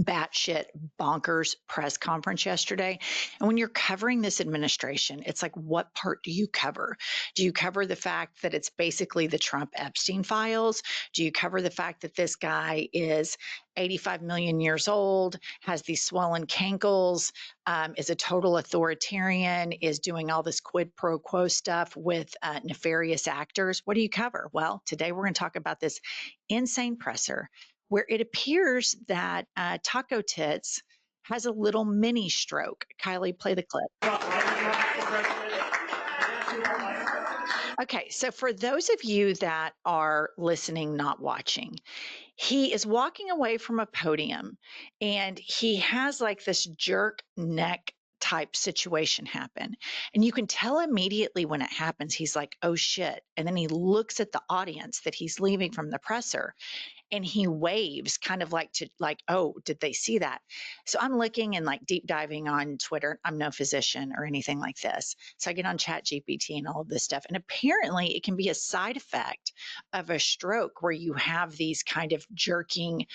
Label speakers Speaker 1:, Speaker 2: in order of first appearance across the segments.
Speaker 1: batshit bonkers press conference yesterday. And when you're covering this administration, it's like, what part do you cover? Do you cover the fact that it's basically the Trump Epstein files? Do you cover the fact that this guy is 85 million years old, has these swollen cankles, is a total authoritarian, is doing all this quid pro quo stuff with nefarious actors? What do you cover? Well, today we're going to talk about this insane presser where it appears that Taco Tits has a little mini stroke. Kylie, play the clip. Okay, so for those of you that are listening, not watching, he is walking away from a podium and he has like this jerk neck type situation happen. And you can tell immediately when it happens, he's like, oh shit. And then he looks at the audience that he's leaving from the presser and he waves kind of like to like, oh, did they see that? So I'm looking and like deep diving on Twitter. I'm no physician or anything like this. So I get on Chat GPT and all of this stuff. And apparently it can be a side effect of a stroke where you have these kind of jerking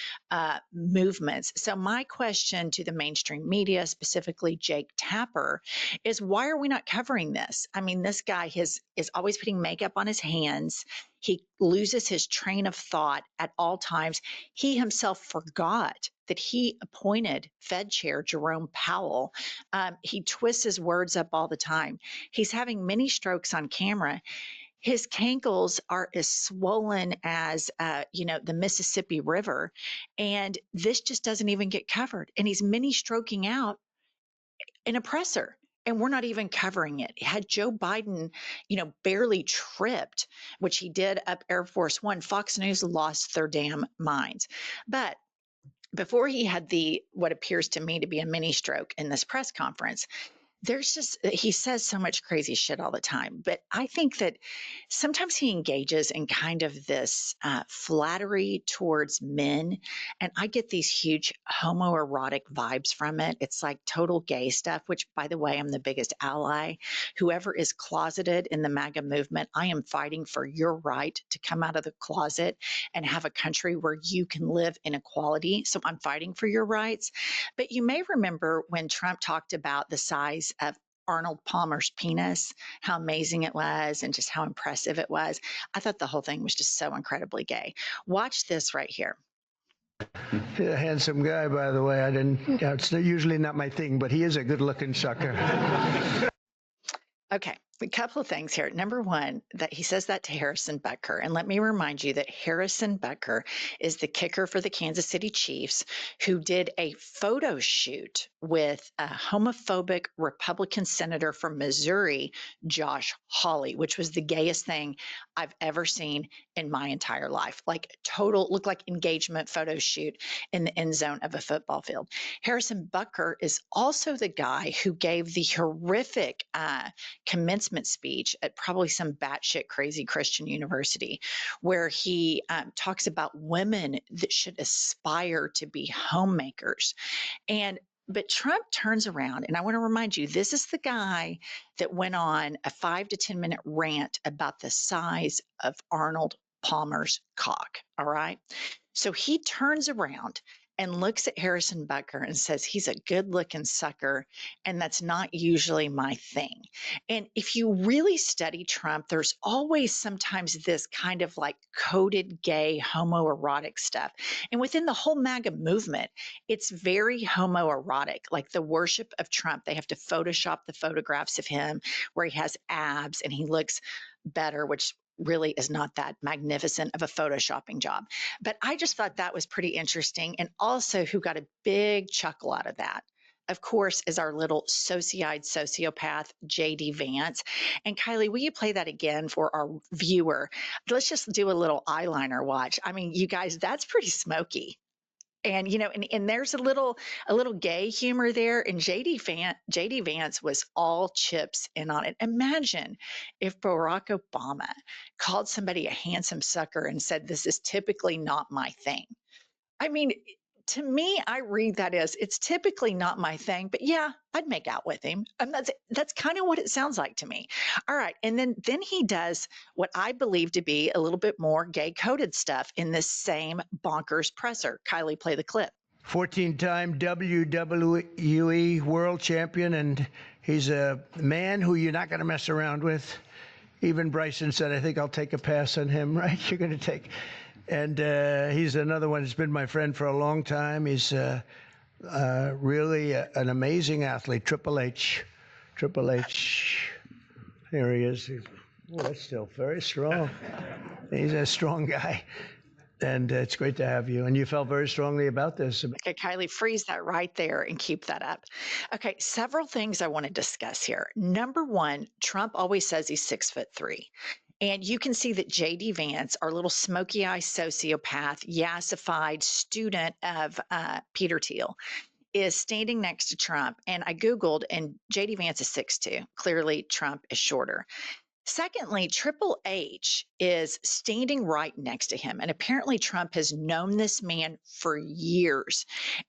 Speaker 1: movements. So my question to the mainstream media, specifically Jake Tapper, is why are we not covering this? I mean, this guy is always putting makeup on his hands. He loses his train of thought at all times. He himself forgot that he appointed Fed Chair Jerome Powell. He twists his words up all the time. He's having many strokes on camera. His cankles are as swollen as, the Mississippi River. And this just doesn't even get covered. And he's mini stroking out an oppressor. And we're not even covering it. Had Joe Biden, barely tripped, which he did up Air Force One, Fox News lost their damn minds. But before he had what appears to me to be a mini stroke in this press conference, he says so much crazy shit all the time. But I think that sometimes he engages in kind of this flattery towards men. And I get these huge homoerotic vibes from it. It's like total gay stuff, which, by the way, I'm the biggest ally. Whoever is closeted in the MAGA movement, I am fighting for your right to come out of the closet and have a country where you can live in equality. So I'm fighting for your rights. But you may remember when Trump talked about the size of Arnold Palmer's penis, how amazing it was and just how impressive it was. I thought the whole thing was just so incredibly gay. Watch this right here.
Speaker 2: He's a handsome guy, by the way. It's usually not my thing, but he is a good looking sucker.
Speaker 1: Okay, a couple of things here. Number one, that he says that to Harrison Butker. And let me remind you that Harrison Butker is the kicker for the Kansas City Chiefs who did a photo shoot with a homophobic Republican senator from Missouri, Josh Hawley, which was the gayest thing I've ever seen in my entire life. Like total, looked like engagement photo shoot in the end zone of a football field. Harrison Butker is also the guy who gave the horrific commencement speech at probably some batshit crazy Christian university, where he talks about women that should aspire to be homemakers. But Trump turns around, and I want to remind you, this is the guy that went on a 5 to 10 minute rant about the size of Arnold Palmer's cock. All right. So he turns around and looks at Harrison Butker and says, he's a good looking sucker. And that's not usually my thing. And if you really study Trump, there's always sometimes this kind of like coded gay homoerotic stuff. And within the whole MAGA movement, it's very homoerotic, like the worship of Trump. They have to Photoshop the photographs of him where he has abs and he looks better, which really is not that magnificent of a photoshopping job. But I just thought that was pretty interesting. And also who got a big chuckle out of that, of course, is our little sociopath, JD Vance. And Kylie, will you play that again for our viewer? Let's just do a little eyeliner watch. I mean, you guys, that's pretty smoky. And, and there's a little gay humor there. And JD Vance was all chips in on it. Imagine if Barack Obama called somebody a handsome sucker and said, this is typically not my thing. I mean, to me, I read that as it's typically not my thing, but yeah, I'd make out with him. And that's kind of what it sounds like to me. All right. And then he does what I believe to be a little bit more gay coded stuff in this same bonkers presser. Kylie, play the clip.
Speaker 2: 14-time WWE world champion, and he's a man who you're not going to mess around with. Even Bryson said, I think I'll take a pass on him, right? You're going to take. And he's another one who's been my friend for a long time. He's really an amazing athlete. Triple H. Triple H. Here he is. Oh, that's still very strong. He's a strong guy. And it's great to have you. And you felt very strongly about this.
Speaker 1: Okay, Kylie, freeze that right there and keep that up. Okay, several things I want to discuss here. Number one, Trump always says he's 6'3". And you can see that J.D. Vance, our little smoky eye sociopath, yassified student of Peter Thiel, is standing next to Trump. And I Googled, and J.D. Vance is 6'2". Clearly, Trump is shorter. Secondly, Triple H is standing right next to him. And apparently, Trump has known this man for years.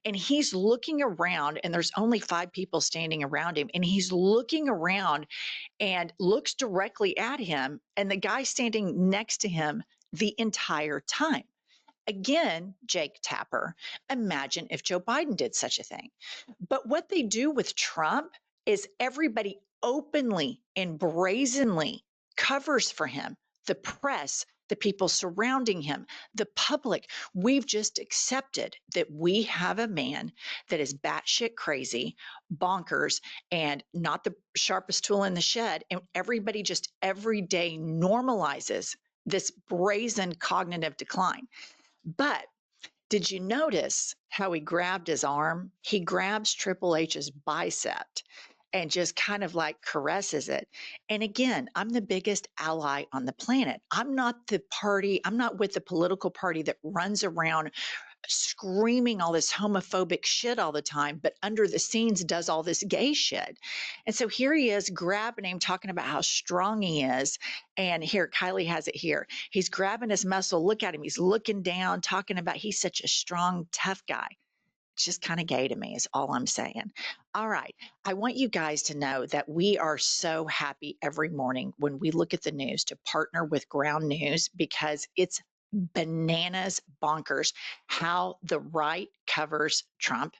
Speaker 1: And he's looking around, and there's only 5 people standing around him. And he's looking around and looks directly at him, and the guy standing next to him the entire time. Again, Jake Tapper, imagine if Joe Biden did such a thing. But what they do with Trump is everybody openly and brazenly covers for him. The press, the people surrounding him, the public. We've just accepted that we have a man that is batshit crazy, bonkers, and not the sharpest tool in the shed. And everybody just every day normalizes this brazen cognitive decline. But did you notice how he grabbed his arm? He grabs Triple H's bicep and just kind of like caresses it. And again, I'm the biggest ally on the planet. I'm not with the political party that runs around screaming all this homophobic shit all the time, but under the scenes does all this gay shit. And so here he is grabbing him, talking about how strong he is. And here, Kylie has it here. He's grabbing his muscle. Look at him. He's looking down, talking about he's such a strong, tough guy. It's just kind of gay to me, is all I'm saying. All right. I want you guys to know that we are so happy every morning when we look at the news to partner with Ground News, because it's bananas bonkers how the right covers Trump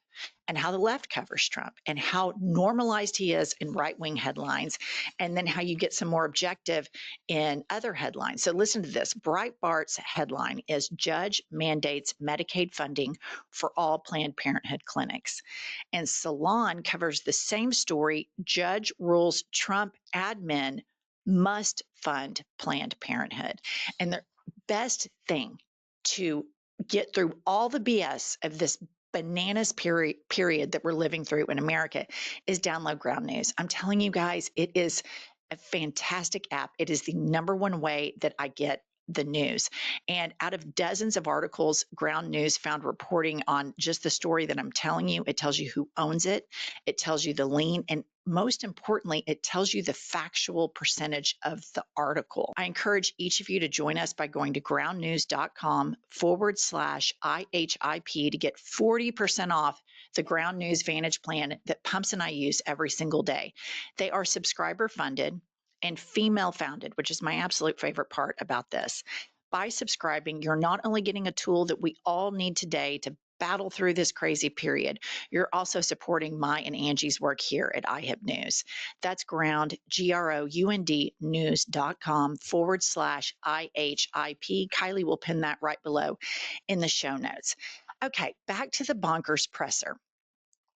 Speaker 1: and how the left covers Trump and how normalized he is in right-wing headlines, and then how you get some more objective in other headlines. So listen to this. Breitbart's headline is Judge Mandates Medicaid Funding for All Planned Parenthood Clinics. And Salon covers the same story. Judge rules Trump admin must fund Planned Parenthood. And the best thing to get through all the BS of this bananas period that we're living through in America is download Ground News. I'm telling you guys, it is a fantastic app. It is the number one way that I get the news. And out of dozens of articles, Ground News found reporting on just the story that I'm telling you. It tells you who owns it. It tells you the lien. And most importantly, it tells you the factual percentage of the article. I encourage each of you to join us by going to groundnews.com/IHIP to get 40% off the Ground News Vantage plan that Pumps and I use every single day. They are subscriber funded and female founded, which is my absolute favorite part about this. By subscribing, you're not only getting a tool that we all need today to battle through this crazy period, you're also supporting my and Angie's work here at IHIP News. That's ground, GROUND news.com/IHIP. Kylie will pin that right below in the show notes. Okay, back to the bonkers presser.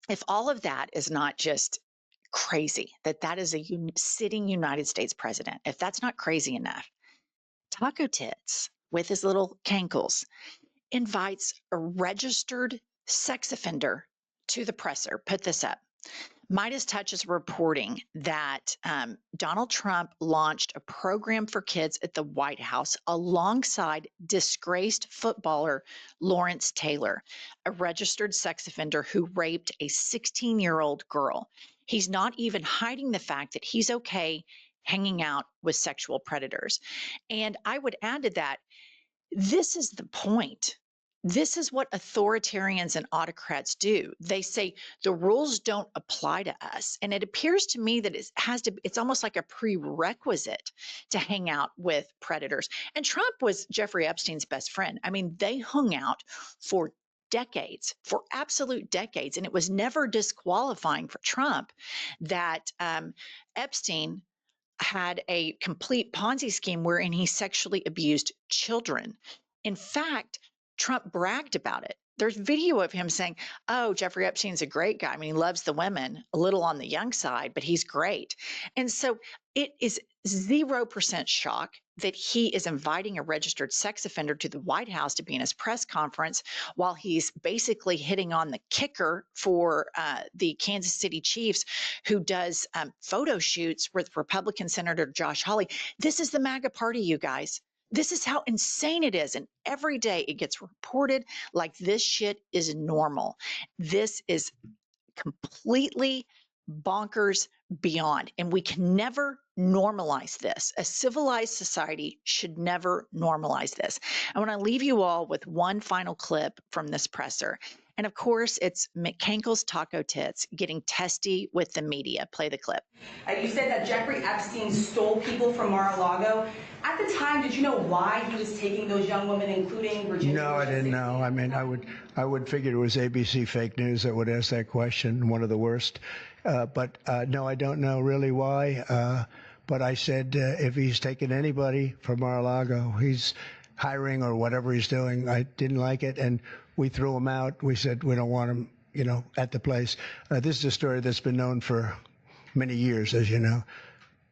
Speaker 1: If all of that is not just crazy, that is a sitting United States president, if that's not crazy enough, Taco Tits with his little cankles invites a registered sex offender to the presser. Put this up. Midas Touch is reporting that Donald Trump launched a program for kids at the White House alongside disgraced footballer Lawrence Taylor, a registered sex offender who raped a 16-year-old girl. He's not even hiding the fact that he's okay hanging out with sexual predators. And I would add to that, this is the point. This is what authoritarians and autocrats do. They say the rules don't apply to us. And it appears to me that it's almost like a prerequisite to hang out with predators. And Trump was Jeffrey Epstein's best friend. I mean, they hung out for decades, for absolute decades. And it was never disqualifying for Trump that Epstein had a complete Ponzi scheme wherein he sexually abused children. In fact, Trump bragged about it. There's video of him saying, "Oh, Jeffrey Epstein's a great guy. I mean, he loves the women, a little on the young side, but he's great." And so it is 0% shock that he is inviting a registered sex offender to the White House to be in his press conference while he's basically hitting on the kicker for the Kansas City Chiefs, who does photo shoots with Republican Senator Josh Hawley. This is the MAGA party, you guys. This is how insane it is. And every day it gets reported like this shit is normal. This is completely bonkers beyond. And we can never normalize this. A civilized society should never normalize this. I want to leave you all with one final clip from this presser. And of course, it's McCankle's Taco Tits getting testy with the media. Play the clip.
Speaker 3: You said that Jeffrey Epstein stole people from Mar-a-Lago. At the time, did you know why he was taking those young women, including Virginia?
Speaker 2: No, I didn't know. I mean, I would figure it was ABC fake news that would ask that question, one of the worst. But no, I don't know really why. But I said if he's taking anybody from Mar-a-Lago, he's hiring or whatever he's doing. I didn't like it, and we threw him out. We said we don't want him, at the place. This is a story that's been known for many years, as you know.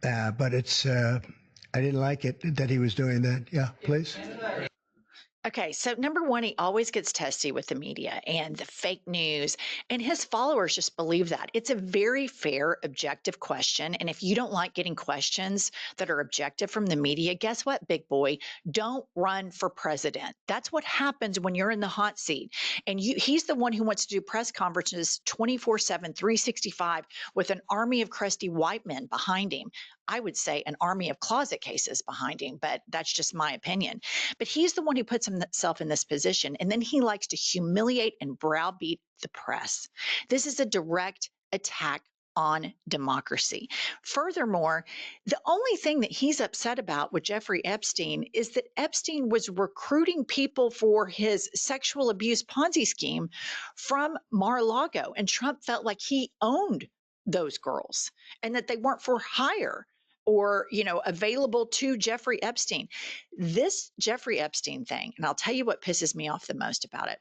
Speaker 2: But it's I didn't like it that he was doing that. Yeah, please.
Speaker 1: Okay, so number one, he always gets testy with the media and the fake news, and his followers just believe that. It's a very fair, objective question. And if you don't like getting questions that are objective from the media, guess what, big boy? Don't run for president. That's what happens when you're in the hot seat. And he's the one who wants to do press conferences 24/7, 365 with an army of crusty white men behind him. I would say an army of closet cases behind him, but that's just my opinion. But he's the one who puts himself in this position. And then he likes to humiliate and browbeat the press. This is a direct attack on democracy. Furthermore, the only thing that he's upset about with Jeffrey Epstein is that Epstein was recruiting people for his sexual abuse Ponzi scheme from Mar-a-Lago. And Trump felt like he owned those girls and that they weren't for hire or, available to Jeffrey Epstein. This Jeffrey Epstein thing, and I'll tell you what pisses me off the most about it,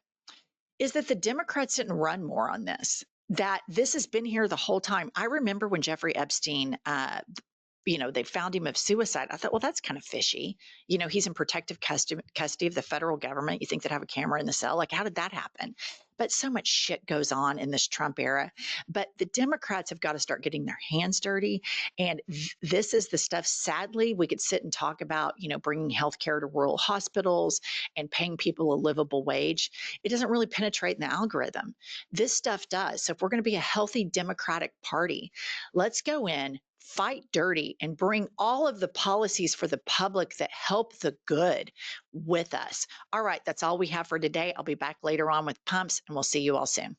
Speaker 1: is that the Democrats didn't run more on this, that this has been here the whole time. I remember when Jeffrey Epstein, they found him of suicide. I thought, well, that's kind of fishy. He's in protective custody of the federal government. You think they'd have a camera in the cell? Like, how did that happen? But so much shit goes on in this Trump era. But the Democrats have got to start getting their hands dirty. And this is the stuff, sadly, we could sit and talk about, bringing healthcare to rural hospitals and paying people a livable wage. It doesn't really penetrate in the algorithm. This stuff does. So if we're going to be a healthy Democratic Party, let's go in, fight dirty, and bring all of the policies for the public that help the good with us. All right, that's all we have for today. I'll be back later on with pumps, and we'll see you all soon.